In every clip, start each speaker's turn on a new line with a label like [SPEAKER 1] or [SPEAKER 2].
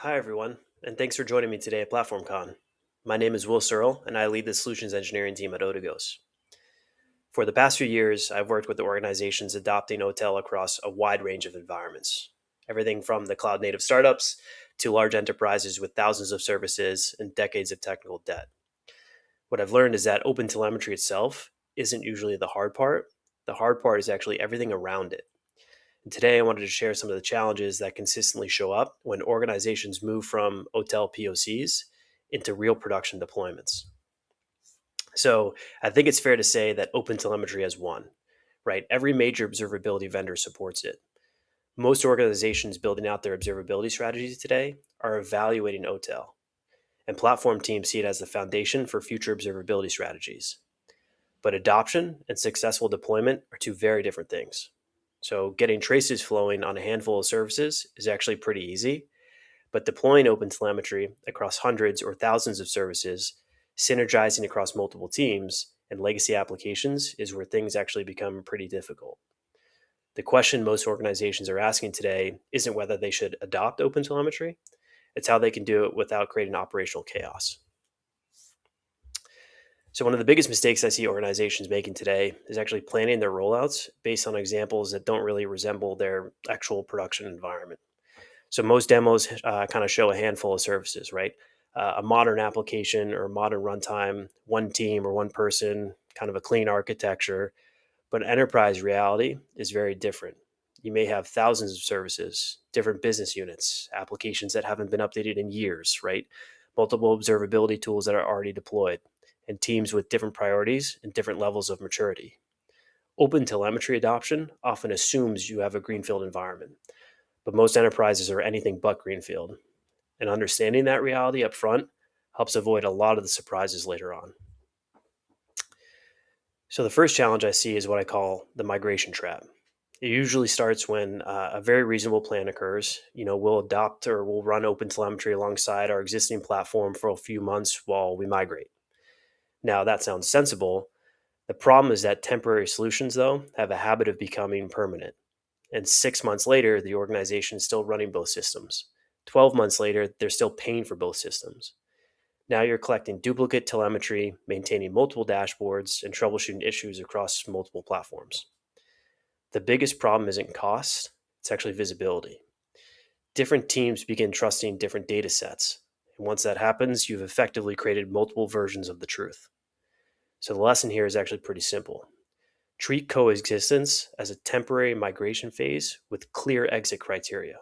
[SPEAKER 1] Hi, everyone, and thanks for joining me today at PlatformCon. My name is Will Searle, and I lead the solutions engineering team at Otigos. For the past few years, I've worked with the organizations adopting OTel across a wide range of environments, everything from the cloud native startups to large enterprises with thousands of services and decades of technical debt. What I've learned is that OpenTelemetry itself isn't usually the hard part. The hard part is actually everything around it. And today, I wanted to share some of the challenges that consistently show up when organizations move from OTel POCs into real production deployments. So, I think it's fair to say that OpenTelemetry has won, right? Every major observability vendor supports it. Most organizations building out their observability strategies today are evaluating OTel, and platform teams see it as the foundation for future observability strategies. But adoption and successful deployment are two very different things. So, getting traces flowing on a handful of services is actually pretty easy, but deploying OpenTelemetry across hundreds or thousands of services, synergizing across multiple teams and legacy applications is where things actually become pretty difficult. The question most organizations are asking today isn't whether they should adopt OpenTelemetry, it's how they can do it without creating operational chaos. So, one of the biggest mistakes I see organizations making today is actually planning their rollouts based on examples that don't really resemble their actual production environment. So, most demos kind of show a handful of services, right? A modern application or a modern runtime, one team or one person, kind of a clean architecture. But enterprise reality is very different. You may have thousands of services, different business units, applications that haven't been updated in years, right? Multiple observability tools that are already deployed, and teams with different priorities and different levels of maturity. Open telemetry adoption often assumes you have a greenfield environment, but most enterprises are anything but greenfield. And understanding that reality up front helps avoid a lot of the surprises later on. So, the first challenge I see is what I call the migration trap. It usually starts when a very reasonable plan occurs. We'll adopt or we'll run OpenTelemetry alongside our existing platform for a few months while we migrate. Now, that sounds sensible. The problem is that temporary solutions, though, have a habit of becoming permanent. And 6 months later, the organization is still running both systems. 12 months later, they're still paying for both systems. Now you're collecting duplicate telemetry, maintaining multiple dashboards, and troubleshooting issues across multiple platforms. The biggest problem isn't cost, it's actually visibility. Different teams begin trusting different data sets. And once that happens, you've effectively created multiple versions of the truth. So the lesson here is actually pretty simple. Treat coexistence as a temporary migration phase with clear exit criteria.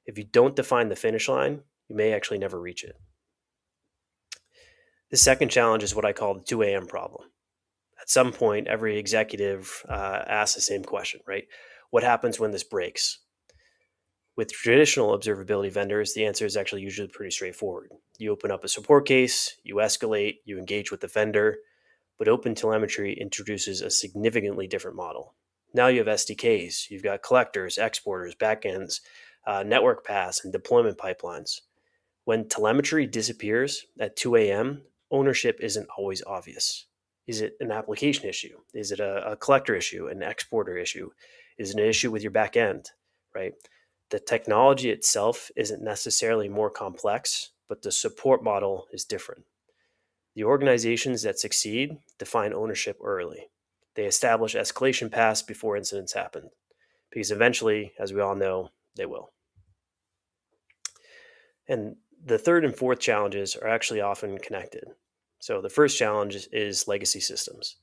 [SPEAKER 1] If you don't define the finish line, you may actually never reach it. The second challenge is what I call the 2 a.m. problem. At some point, every executive asks the same question, right? What happens when this breaks? With traditional observability vendors, the answer is actually usually pretty straightforward. You open up a support case, you escalate, you engage with the vendor, but OpenTelemetry introduces a significantly different model. Now you have SDKs, you've got collectors, exporters, backends, network paths, and deployment pipelines. When telemetry disappears at 2 a.m., ownership isn't always obvious. Is it an application issue? Is it a collector issue, an exporter issue? Is it an issue with your backend, right? The technology itself isn't necessarily more complex, but the support model is different. The organizations that succeed define ownership early. They establish escalation paths before incidents happen, because eventually, as we all know, they will. And the third and fourth challenges are actually often connected. So the first challenge is legacy systems,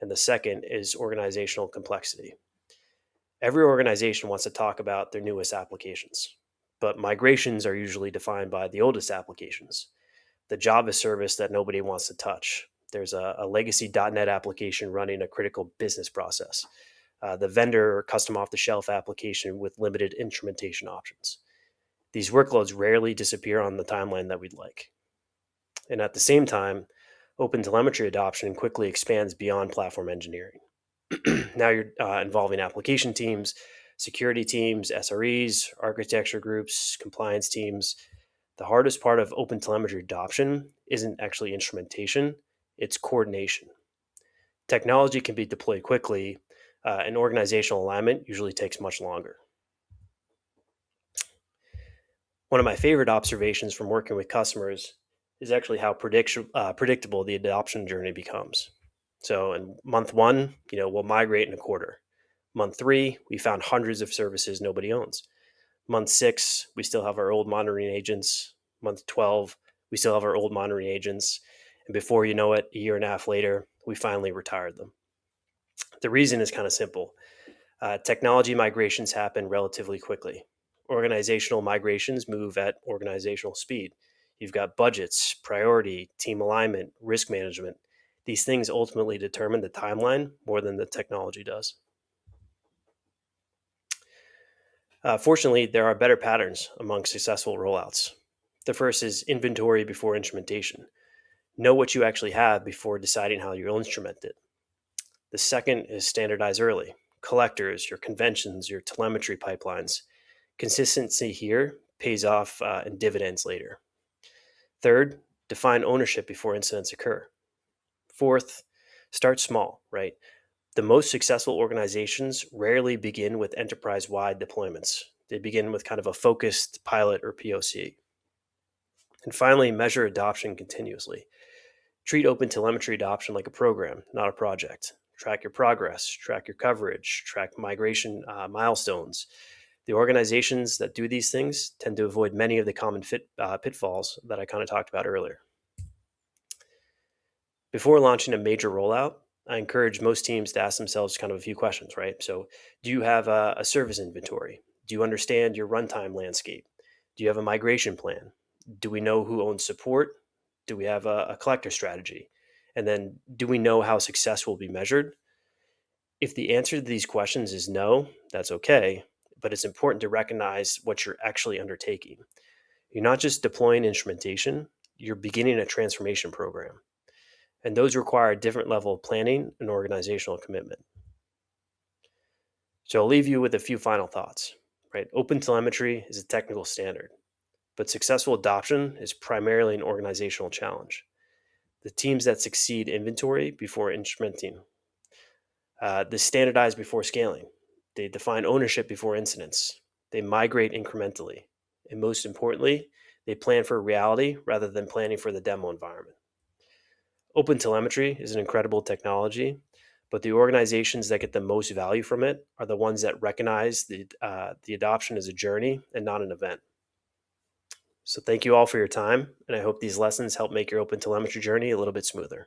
[SPEAKER 1] and the second is organizational complexity. Every organization wants to talk about their newest applications, but migrations are usually defined by the oldest applications. The Java service that nobody wants to touch. There's a legacy .NET application running a critical business process. The vendor or custom off-the-shelf application with limited instrumentation options. These workloads rarely disappear on the timeline that we'd like. And at the same time, OpenTelemetry adoption quickly expands beyond platform engineering. Now you're involving application teams, security teams, SREs, architecture groups, compliance teams. The hardest part of OpenTelemetry adoption isn't actually instrumentation, it's coordination. Technology can be deployed quickly, and organizational alignment usually takes much longer. One of my favorite observations from working with customers is actually how predictable the adoption journey becomes. So in month one, we'll migrate in a quarter. Month three, we found hundreds of services nobody owns. Month six, we still have our old monitoring agents. Month 12, we still have our old monitoring agents. And before you know it, a year and a half later, we finally retired them. The reason is kind of simple. Technology migrations happen relatively quickly. Organizational migrations move at organizational speed. You've got budgets, priority, team alignment, risk management. These things ultimately determine the timeline more than the technology does. Fortunately, there are better patterns among successful rollouts. The first is inventory before instrumentation. Know what you actually have before deciding how you'll instrument it. The second is standardize early. Collectors, your conventions, your telemetry pipelines. Consistency here pays off in dividends later. Third, define ownership before incidents occur. Fourth, start small, right? The most successful organizations rarely begin with enterprise wide deployments. They begin with kind of a focused pilot or POC. And finally, measure adoption continuously. Treat OpenTelemetry adoption like a program, not a project. Track your progress, track your coverage, track migration milestones. The organizations that do these things tend to avoid many of the common pitfalls that I kind of talked about earlier. Before launching a major rollout, I encourage most teams to ask themselves kind of a few questions, right? So, do you have a service inventory? Do you understand your runtime landscape? Do you have a migration plan? Do we know who owns support? Do we have a collector strategy? And then, do we know how success will be measured? If the answer to these questions is no, that's okay, but it's important to recognize what you're actually undertaking. You're not just deploying instrumentation, you're beginning a transformation program. And those require a different level of planning and organizational commitment. So I'll leave you with a few final thoughts. Right? OpenTelemetry is a technical standard, but successful adoption is primarily an organizational challenge. The teams that succeed inventory before instrumenting, they standardize before scaling, they define ownership before incidents, they migrate incrementally, and most importantly, they plan for reality rather than planning for the demo environment. OpenTelemetry is an incredible technology, but the organizations that get the most value from it are the ones that recognize the adoption as a journey and not an event. So thank you all for your time, and I hope these lessons help make your OpenTelemetry journey a little bit smoother.